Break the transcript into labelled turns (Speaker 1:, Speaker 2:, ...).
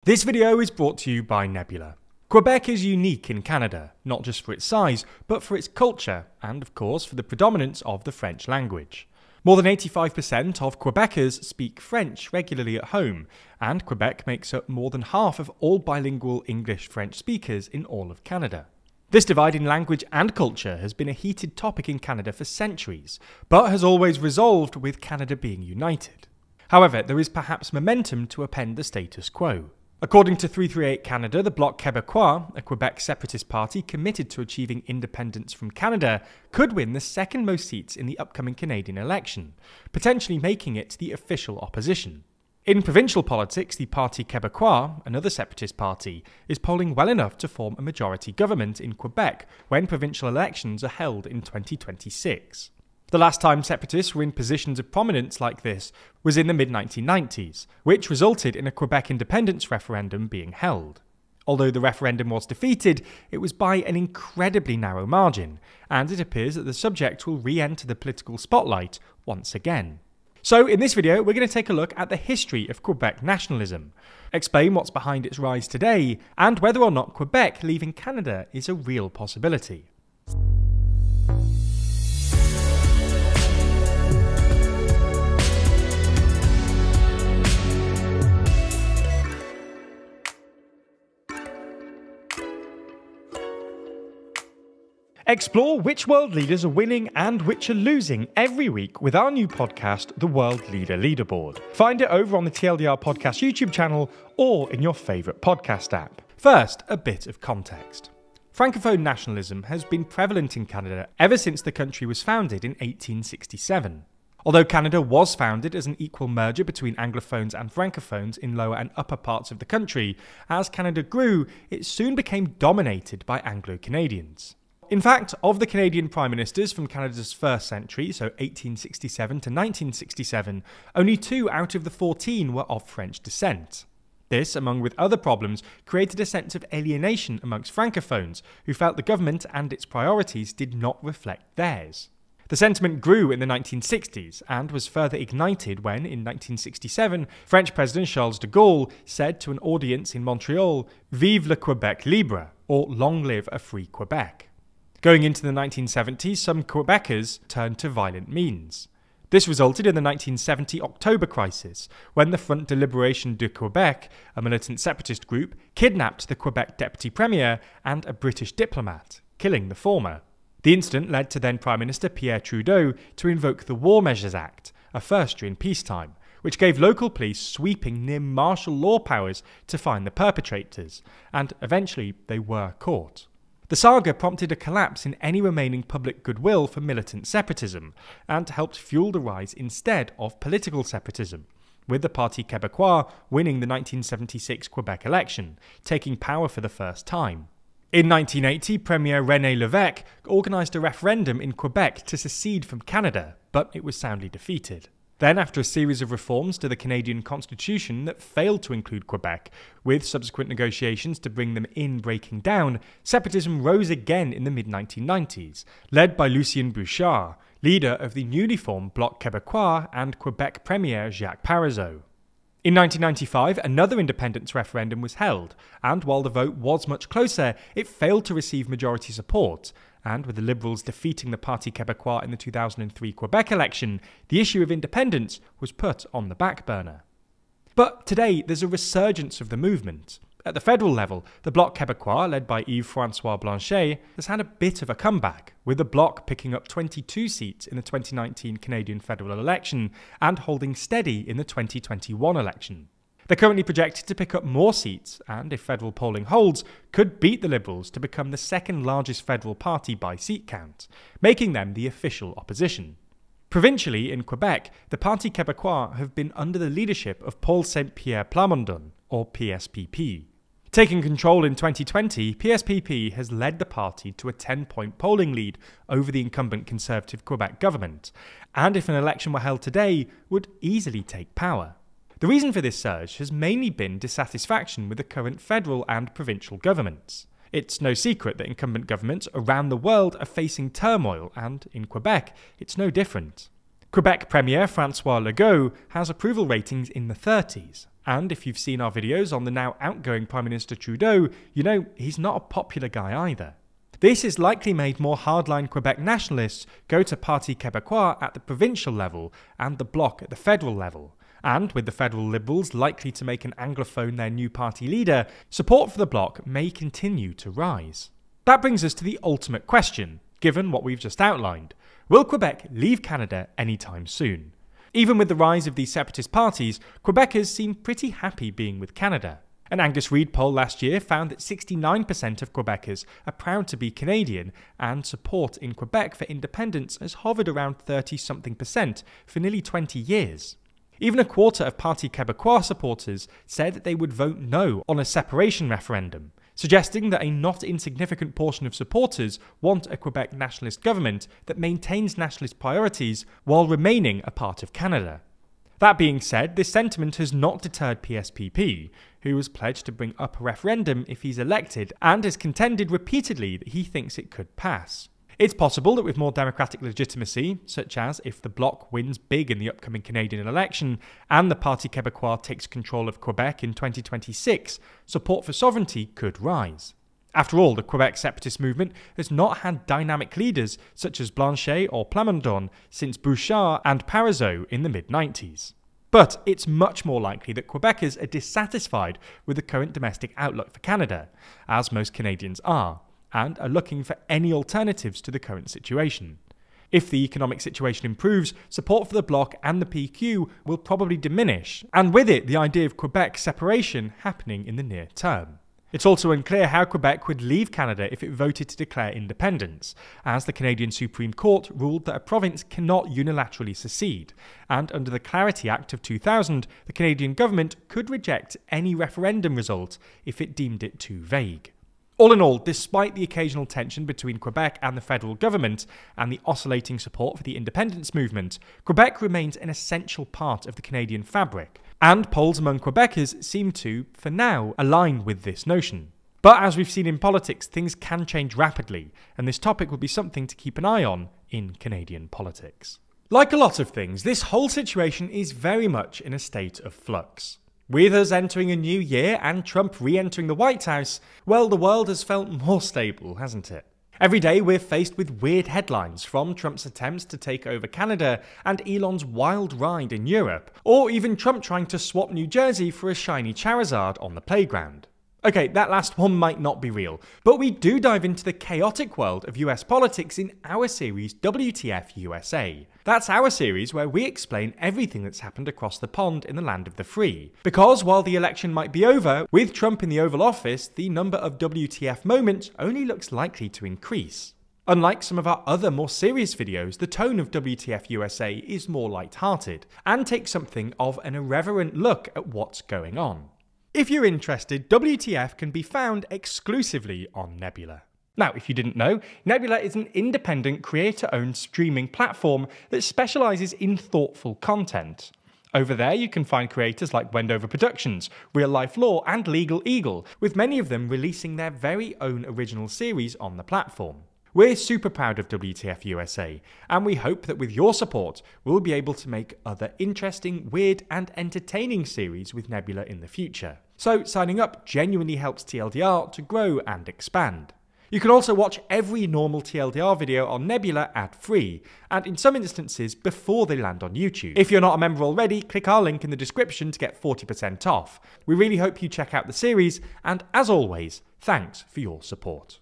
Speaker 1: This video is brought to you by Nebula. Quebec is unique in Canada, not just for its size, but for its culture, and of course for the predominance of the French language. More than 85% of Quebecers speak French regularly at home, and Quebec makes up more than half of all bilingual English-French speakers in all of Canada. This divide in language and culture has been a heated topic in Canada for centuries, but has always resolved with Canada being united. However, there is perhaps momentum to upend the status quo. According to 338 Canada, the Bloc Quebecois, a Quebec separatist party committed to achieving independence from Canada, could win the second most seats in the upcoming Canadian election, potentially making it the official opposition. In provincial politics, the Parti Québécois, another separatist party, is polling well enough to form a majority government in Quebec when provincial elections are held in 2026. The last time separatists were in positions of prominence like this was in the mid-1990s, which resulted in a Quebec independence referendum being held. Although the referendum was defeated, it was by an incredibly narrow margin, and it appears that the subject will re-enter the political spotlight once again. So in this video, we're going to take a look at the history of Quebec nationalism, explain what's behind its rise today, and whether or not Quebec leaving Canada is a real possibility. Explore which world leaders are winning and which are losing every week with our new podcast, The World Leader Leaderboard. Find it over on the TLDR Podcast YouTube channel or in your favourite podcast app. First, a bit of context. Francophone nationalism has been prevalent in Canada ever since the country was founded in 1867. Although Canada was founded as an equal merger between Anglophones and Francophones in lower and upper parts of the country, as Canada grew, it soon became dominated by Anglo-Canadians. In fact, of the Canadian Prime Ministers from Canada's first century, so 1867 to 1967, only 2 out of the 14 were of French descent. This, among with other problems, created a sense of alienation amongst Francophones, who felt the government and its priorities did not reflect theirs. The sentiment grew in the 1960s and was further ignited when, in 1967, French President Charles de Gaulle said to an audience in Montreal, "Vive le Québec libre," or "Long live a free Quebec." Going into the 1970s, some Quebecers turned to violent means. This resulted in the 1970 October crisis, when the Front de Libération du Québec, a militant separatist group, kidnapped the Quebec Deputy Premier and a British diplomat, killing the former. The incident led to then Prime Minister Pierre Trudeau to invoke the War Measures Act, a first during peacetime, which gave local police sweeping near martial law powers to find the perpetrators, and eventually they were caught. The saga prompted a collapse in any remaining public goodwill for militant separatism, and helped fuel the rise instead of political separatism, with the Parti Québécois winning the 1976 Quebec election, taking power for the first time. In 1980, Premier René Lévesque organised a referendum in Quebec to secede from Canada, but it was soundly defeated. Then, after a series of reforms to the Canadian Constitution that failed to include Quebec, with subsequent negotiations to bring them in breaking down, separatism rose again in the mid-1990s, led by Lucien Bouchard, leader of the newly formed Bloc Quebecois and Quebec Premier Jacques Parizeau. In 1995, another independence referendum was held, and while the vote was much closer, it failed to receive majority support, and with the Liberals defeating the Parti Québécois in the 2003 Quebec election, the issue of independence was put on the back burner. But today, there's a resurgence of the movement. At the federal level, the Bloc Québécois, led by Yves-François Blanchet, has had a bit of a comeback, with the Bloc picking up 22 seats in the 2019 Canadian federal election and holding steady in the 2021 election. They're currently projected to pick up more seats and, if federal polling holds, could beat the Liberals to become the second largest federal party by seat count, making them the official opposition. Provincially, in Quebec, the Parti Québécois have been under the leadership of Paul Saint-Pierre Plamondon, or PSPP. Taking control in 2020, PSPP has led the party to a 10-point polling lead over the incumbent Conservative Quebec government, and if an election were held today, would easily take power. The reason for this surge has mainly been dissatisfaction with the current federal and provincial governments. It's no secret that incumbent governments around the world are facing turmoil, and in Quebec, it's no different. Quebec Premier François Legault has approval ratings in the 30s, And if you've seen our videos on the now outgoing Prime Minister Trudeau, you know he's not a popular guy either. This has likely made more hardline Quebec nationalists go to Parti Quebecois at the provincial level and the Bloc at the federal level. And with the federal Liberals likely to make an Anglophone their new party leader, support for the Bloc may continue to rise. That brings us to the ultimate question, given what we've just outlined. Will Quebec leave Canada anytime soon? Even with the rise of these separatist parties, Quebecers seem pretty happy being with Canada. An Angus Reid poll last year found that 69% of Quebecers are proud to be Canadian, and support in Quebec for independence has hovered around 30-something% for nearly 20 years. Even a quarter of Parti Quebecois supporters said that they would vote no on a separation referendum, suggesting that a not insignificant portion of supporters want a Quebec nationalist government that maintains nationalist priorities while remaining a part of Canada. That being said, this sentiment has not deterred PSPP, who has pledged to bring up a referendum if he's elected and has contended repeatedly that he thinks it could pass. It's possible that with more democratic legitimacy, such as if the Bloc wins big in the upcoming Canadian election and the Parti Québécois takes control of Quebec in 2026, support for sovereignty could rise. After all, the Quebec separatist movement has not had dynamic leaders such as Blanchet or Plamondon since Bouchard and Parizeau in the mid-90s. But it's much more likely that Quebecers are dissatisfied with the current domestic outlook for Canada, as most Canadians are, and are looking for any alternatives to the current situation. If the economic situation improves, support for the Bloc and the PQ will probably diminish, and with it the idea of Quebec separation happening in the near term. It's also unclear how Quebec would leave Canada if it voted to declare independence, as the Canadian Supreme Court ruled that a province cannot unilaterally secede, and under the Clarity Act of 2000, the Canadian government could reject any referendum result if it deemed it too vague. All in all, despite the occasional tension between Quebec and the federal government and the oscillating support for the independence movement, Quebec remains an essential part of the Canadian fabric, and polls among Quebecers seem to, for now, align with this notion. But as we've seen in politics, things can change rapidly, and this topic will be something to keep an eye on in Canadian politics. Like a lot of things, this whole situation is very much in a state of flux. With us entering a new year and Trump re-entering the White House, well, the world has felt more stable, hasn't it? Every day we're faced with weird headlines, from Trump's attempts to take over Canada and Elon's wild ride in Europe, or even Trump trying to swap New Jersey for a shiny Charizard on the playground. Okay, that last one might not be real, but we do dive into the chaotic world of US politics in our series WTF USA. That's our series where we explain everything that's happened across the pond in the land of the free. Because while the election might be over, with Trump in the Oval Office, the number of WTF moments only looks likely to increase. Unlike some of our other more serious videos, the tone of WTF USA is more light-hearted, and takes something of an irreverent look at what's going on. If you're interested, WTF can be found exclusively on Nebula. Now, if you didn't know, Nebula is an independent creator-owned streaming platform that specialises in thoughtful content. Over there you can find creators like Wendover Productions, Real Life Law and Legal Eagle, with many of them releasing their very own original series on the platform. We're super proud of WTF USA, and we hope that with your support, we'll be able to make other interesting, weird, and entertaining series with Nebula in the future. So signing up genuinely helps TLDR to grow and expand. You can also watch every normal TLDR video on Nebula ad-free, and in some instances before they land on YouTube. If you're not a member already, click our link in the description to get 40% off. We really hope you check out the series, and as always, thanks for your support.